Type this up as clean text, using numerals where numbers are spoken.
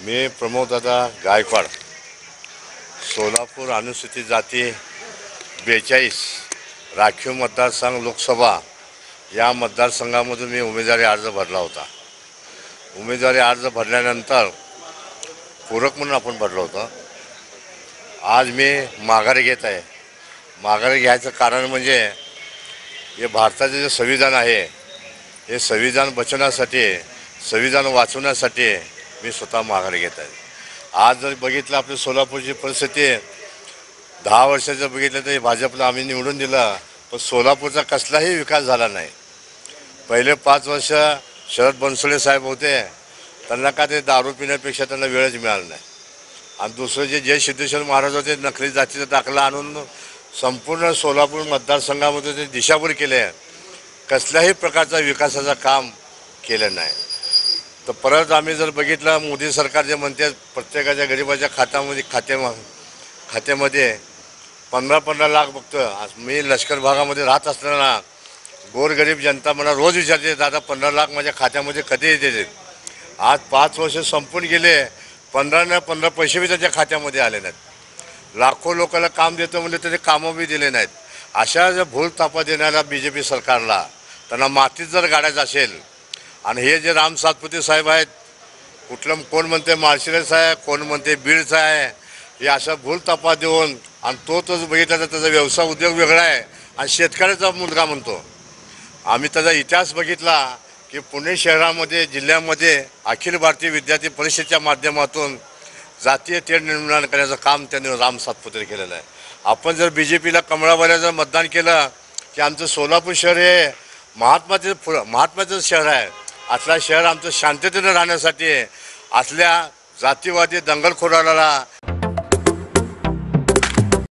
मी प्रमोददादा गायकवाड, सोलापूर अनुसूचित जाती 42 राखीव मतदारसंघ लोकसभा या मतदारसंघामधून मी उमेदवारी अर्ज भरला होता। उमेदवारी अर्ज भरल्यानंतर पूरक म्हणून आपण भरलो होतो। आज मी माघारी घेत आहे। माघारी घ्यायचं कारण म्हणजे हे भारताचे जे संविधान आहे, हे संविधान बचवण्यासाठी, संविधान वाचवण्यासाठी मी स्वतः माघारी घेत आहे। आज जर बघितलं आपल्या सोलापूरची परिस्थिती, 10 वर्षाचं बघितलं तर भाजपला आम्ही निवडून दिलं, पण सोलापूरचा कसलाही विकास झाला नाही। पहिले 5 वर्ष शरद बनसोडे साहेब होते, त्यांना का ते दारू पिण्यापेक्षा त्यांना वेळच मिळाला नाही। आणि दुसरे जे जय सिद्धेश्वर महाराज होते, नकली जातीचा दाखला आणून संपूर्ण सोलापूर मतदारसंघामध्ये ते दिशाभूल केले, कसल्याही प्रकारचा विकासाचं काम केलं नाही। तर परत आम्ही जर बघितलं, मोदी सरकार जे म्हणते प्रत्येकाच्या गरीबाच्या खात्यामध्ये 15-15 लाख बघतो। मी लष्कर भागामध्ये राहत असताना गोरगरीब जनता मला रोज विचारते, दादा 15 लाख माझ्या खात्यामध्ये कधी येते? आज 5 वर्ष संपून गेले, 15 पैसे बी त्याच्या खात्यामध्ये आले नाहीत। लाखो लोकांना काम देतो म्हणजे त्याचे कामं बी दिले नाहीत। अशा जर भूल तापा देणाऱ्या BJP सरकारला त्यांना मातीत जर गाडायचं असेल, आणि हे जे राम सातपुते साहेब आहेत, कोण म्हणते माळशिरस आहे, कोण म्हणते बीडचा आहे, हे अशा भूल तपा देऊन, आणि तोच बघितला तर त्याचा व्यवसाय उद्योग वेगळा आहे आणि शेतकऱ्याचा मुलगा म्हणतो। आम्ही त्याचा इतिहास बघितला की पुणे शहरामध्ये, जिल्ह्यामध्ये अखिल भारतीय विद्यार्थी परिषदेच्या माध्यमातून जातीय तेढ निर्मूलन करण्याचं काम त्यांनी राम सातपुते केलेलं आहे। आपण जर BJPला कमळावाल्या जर मतदान केलं की आमचं सोलापूर शहर हे महात्माचं शहर आहे, असलं शहर आमचं शांततेने राहण्यासाठी असल्या जातीवादी दंगलखोराला